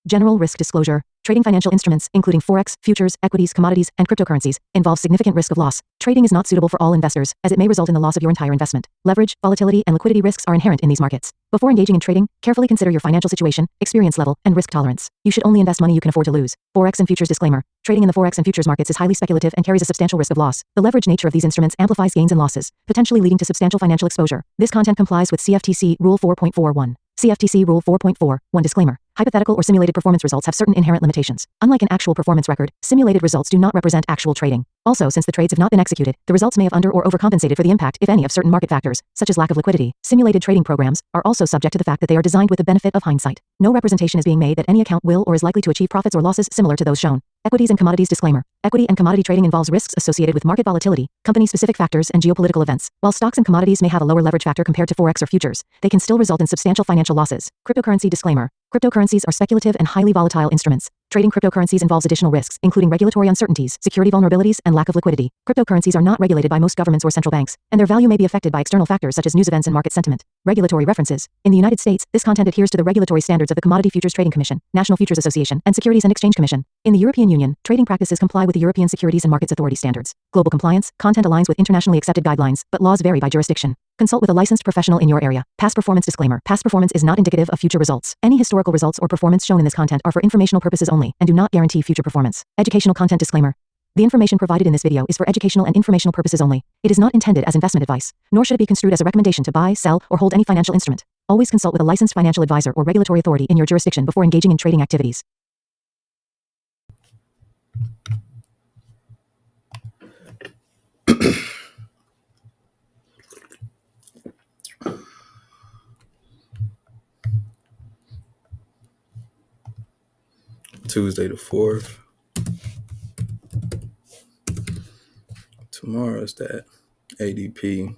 General risk disclosure. Trading financial instruments, including forex, futures, equities, commodities, and cryptocurrencies, involves significant risk of loss. Trading is not suitable for all investors, as it may result in the loss of your entire investment. Leverage, volatility, and liquidity risks are inherent in these markets. Before engaging in trading, carefully consider your financial situation, experience level, and risk tolerance. You should only invest money you can afford to lose. Forex and futures disclaimer. Trading in the forex and futures markets is highly speculative and carries a substantial risk of loss. The leverage nature of these instruments amplifies gains and losses, potentially leading to substantial financial exposure. This content complies with CFTC Rule 4.41. CFTC Rule 4.4.1 Disclaimer. Hypothetical or simulated performance results have certain inherent limitations. Unlike an actual performance record, simulated results do not represent actual trading. Also, since the trades have not been executed, the results may have under or overcompensated for the impact, if any, of certain market factors, such as lack of liquidity. Simulated trading programs are also subject to the fact that they are designed with the benefit of hindsight. No representation is being made that any account will or is likely to achieve profits or losses similar to those shown. Equities and commodities disclaimer. Equity and commodity trading involves risks associated with market volatility, company-specific factors, and geopolitical events. While stocks and commodities may have a lower leverage factor compared to forex or futures, they can still result in substantial financial losses. Cryptocurrency disclaimer. Cryptocurrencies are speculative and highly volatile instruments. Trading cryptocurrencies involves additional risks, including regulatory uncertainties, security vulnerabilities, and lack of liquidity. Cryptocurrencies are not regulated by most governments or central banks, and their value may be affected by external factors such as news events and market sentiment. Regulatory references. In the United States, this content adheres to the regulatory standards of the Commodity Futures Trading Commission, National Futures Association, and Securities and Exchange Commission. In the European Union, trading practices comply with the European Securities and Markets Authority standards. Global compliance, content aligns with internationally accepted guidelines, but laws vary by jurisdiction. Consult with a licensed professional in your area. Past performance disclaimer. Past performance is not indicative of future results. Any historical results or performance shown in this content are for informational purposes only and do not guarantee future performance. Educational content disclaimer. The information provided in this video is for educational and informational purposes only. It is not intended as investment advice, nor should it be construed as a recommendation to buy, sell, or hold any financial instrument. Always consult with a licensed financial advisor or regulatory authority in your jurisdiction before engaging in trading activities. Tuesday the 4th. Tomorrow is that ADP.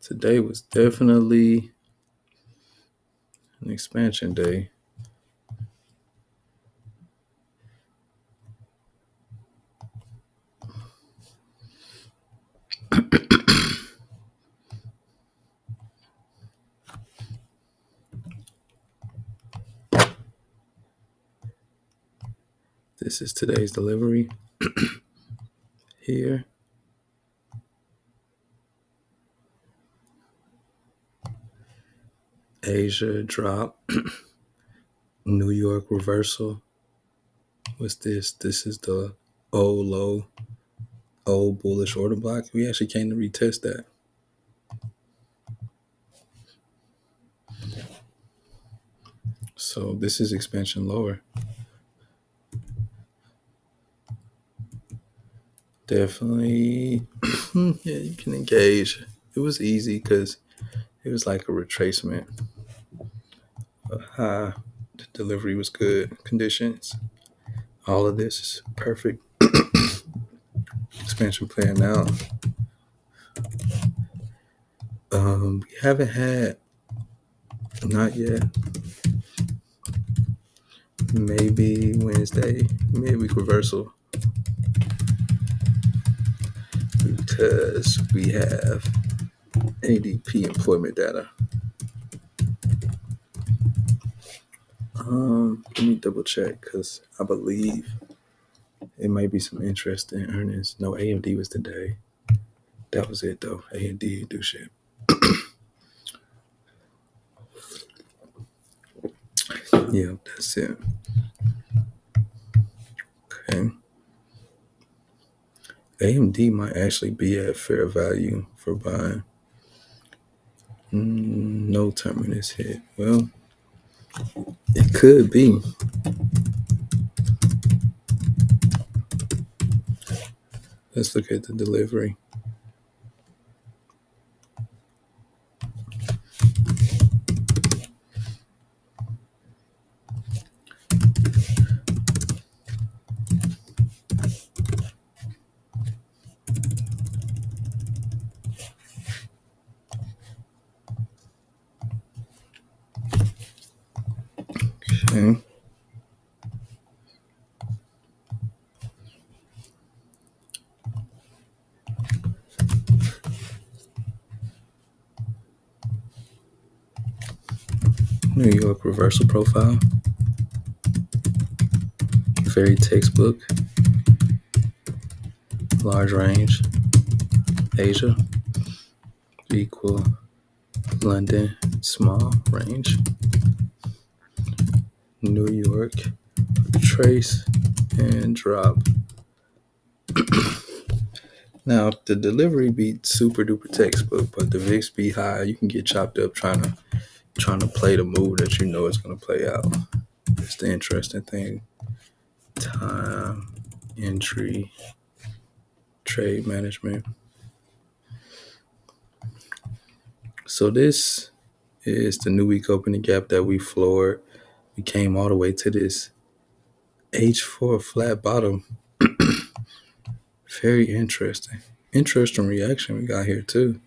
Today was definitely an expansion day. This is today's delivery here. Asia drop. New York reversal. What's this? This is the old low, old bullish order block. We actually came to retest that. So this is expansion lower. Definitely, yeah, you can engage. It was easy because it was like a retracement. The delivery was good. Conditions. All of this is perfect. Expansion plan now. We haven't had, not yet. Maybe Wednesday, midweek reversal. Because we have ADP employment data. Let me double check because I believe it might be some interest in earnings. No, AMD was today. That was it though. AMD didn't do shit. Yeah, that's it. Okay. AMD might actually be at fair value for buying. No terminus hit. Well, it could be. Let's look at the delivery. Okay. New York reversal profile. Very textbook. Large range. Asia. Equal. London. Small range. New York. Trace and drop. Now, the delivery be super duper textbook, but the VIX be high. You can get chopped up trying to play the move that you know is going to play out. It's the interesting thing. Time, entry, trade management. So this is the new week opening gap that we floored. We came all the way to this H4 flat bottom. Very interesting. Interesting reaction we got here too.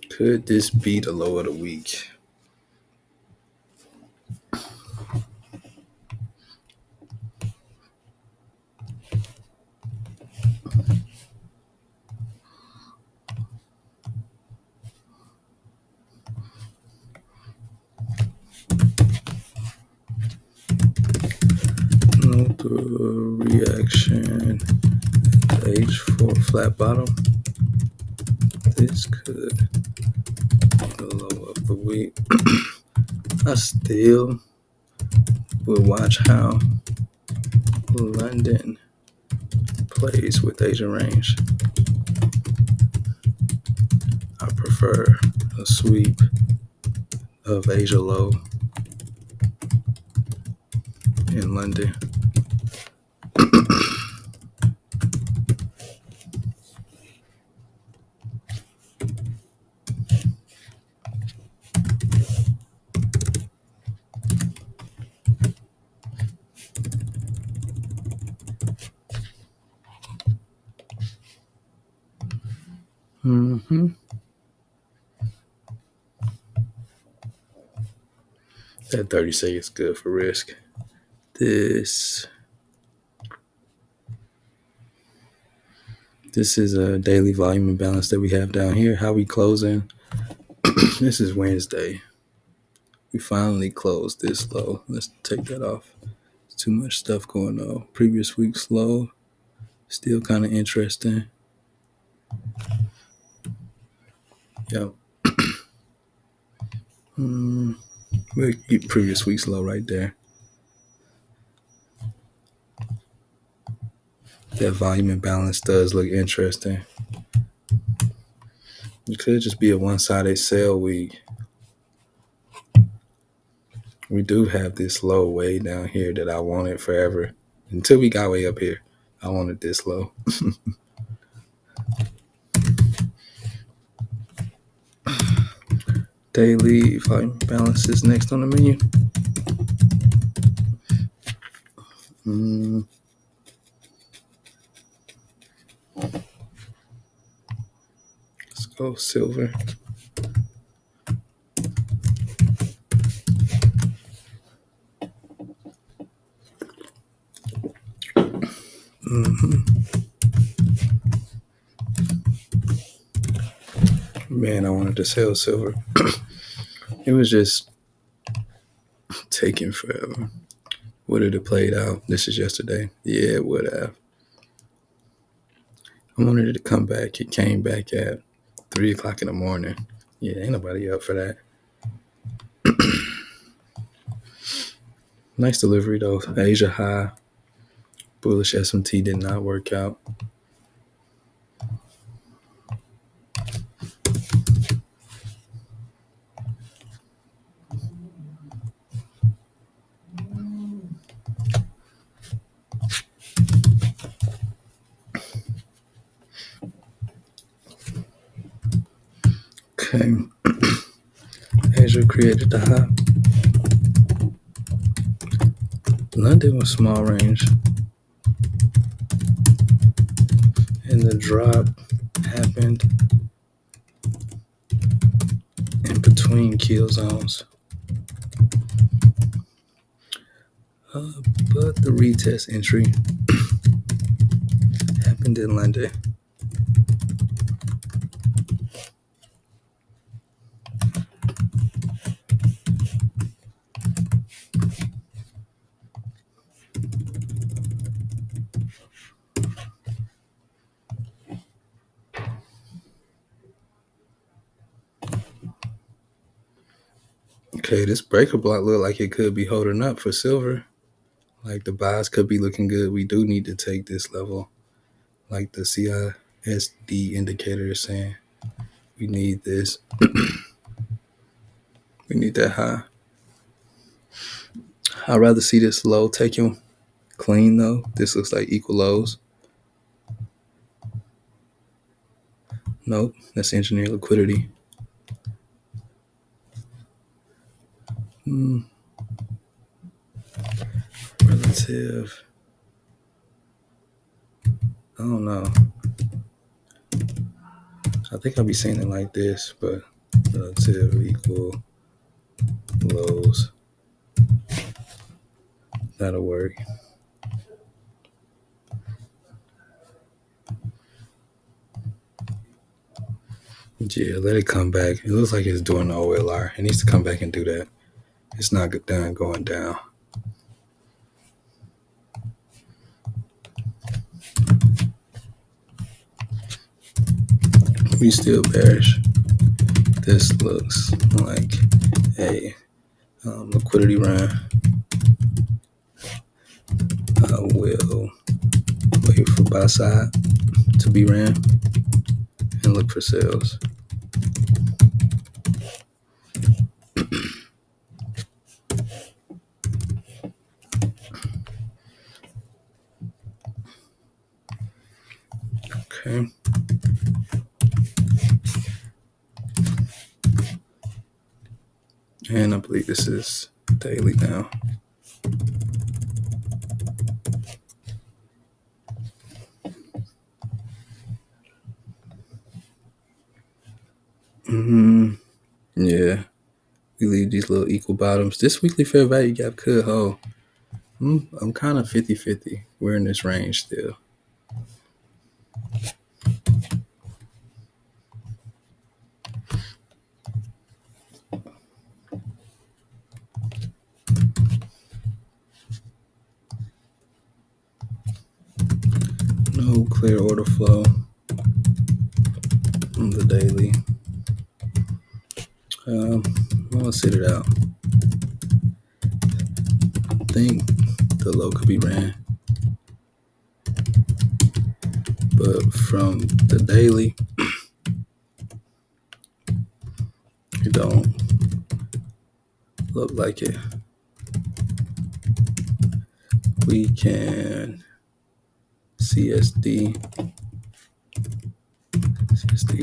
Could this be the low of the week? The reaction H4 flat bottom. This could be the low of the week. I still would watch how London plays with Asian range. I prefer a sweep of Asia low in London. That 30 seconds good for risk. This is a daily volume imbalance that we have down here. How we closing? This is Wednesday. We finally closed this low. Let's take that off. There's too much stuff going on. Previous week's low. Still kind of interesting. Yep. We'll keep previous week's low right there. That volume imbalance does look interesting. It could just be a one-sided sell week. We do have this low way down here that I wanted forever. Until we got way up here, I wanted this low. Daily volume balance is next on the menu. Let's go silver. Man, I wanted to sell silver. It was just taking forever. Would it have played out? This is yesterday. Yeah, it would have. I wanted it to come back. It came back at 3 o'clock in the morning. Yeah, ain't nobody up for that. Nice delivery, though. Asia high. Bullish SMT did not work out. Okay. Asia created the high. London was small range. And the drop happened in between kill zones. But the retest entry happened in London. Okay, this breaker block look like it could be holding up for silver. Like the buys could be looking good. We do need to take this level. Like the CISD indicator is saying. We need this. We need that high. I'd rather see this low taken clean though. This looks like equal lows. Nope, that's engineer liquidity. Relative. I don't know. I think I'll be saying it like this, but relative equal lows. That'll work. Yeah, let it come back. It looks like it's doing the OLR. It needs to come back and do that. It's not done going down. We still bearish. This looks like a liquidity run. I will wait for buy side to be ran and look for sales. Okay. And I believe this is daily now. Yeah. We leave these little equal bottoms. This weekly fair value gap could hold. I'm kind of 50-50. We're in this range still. No clear order flow on the daily. I'll sit it out. I think the low could be ran. But from the daily, it don't look like it. We can CSD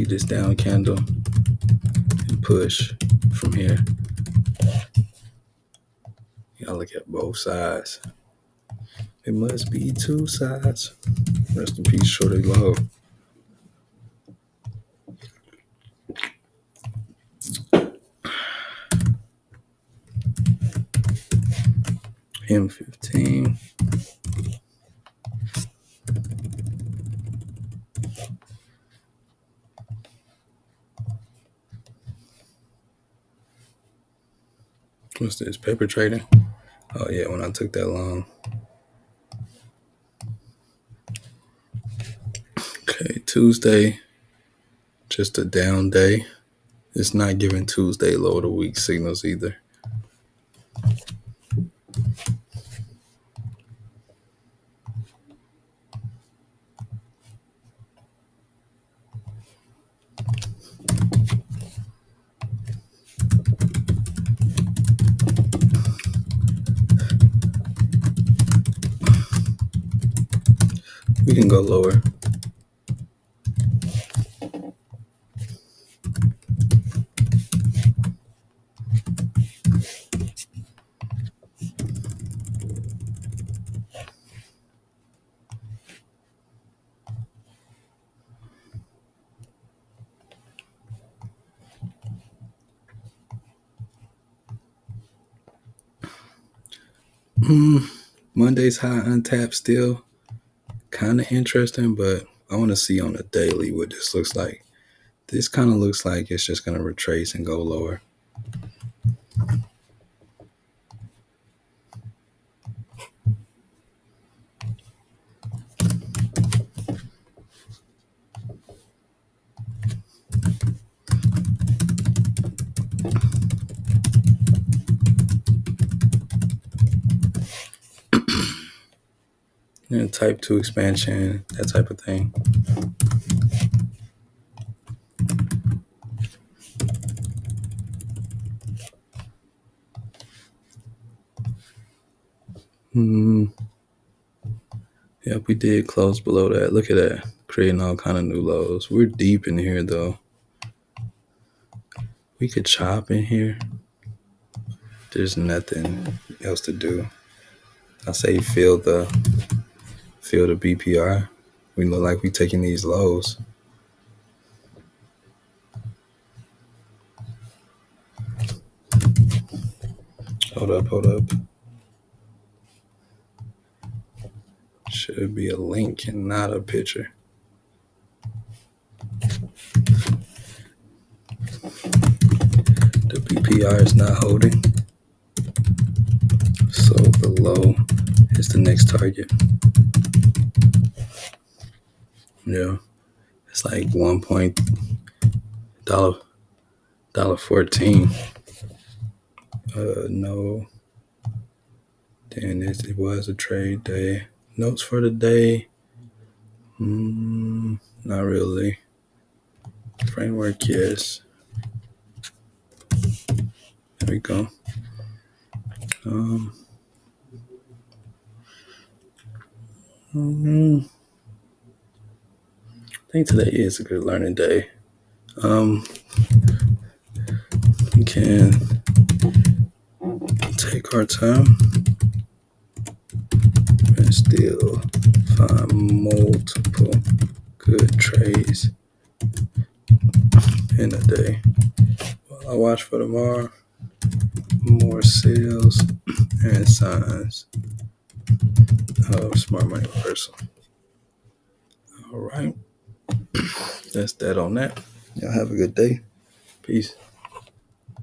this down candle and push from here. Y'all look at both sides. It must be two sides. Rest in peace, Shorty Low. M15. What's this? Paper trading? Oh yeah, when I took that long. Okay, Tuesday, just a down day. It's not giving Tuesday low of the week signals either. We can go lower. Monday's high untapped still kind of interesting, but I want to see on the daily what this looks like. This kind of looks like it's just going to retrace and go lower. type 2 expansion, that type of thing. Yep, we did close below that. Look at that, creating all kind of new lows. We're deep in here though. We could chop in here. There's nothing else to do. I say feel the BPR. We look like we taking these lows. Hold up. Should be a link and not a picture. The BPR is not holding. So the low is the next target. Yeah. It's like $1.14. No. Then it was a trade day. Notes for the day. Not really. Framework, yes. There we go. I think today is a good learning day. We can take our time and still find multiple good trades in a day. Well, I watch for tomorrow. More sales and signs of smart money reversal. All right. That's that on that. Y'all have a good day. Peace.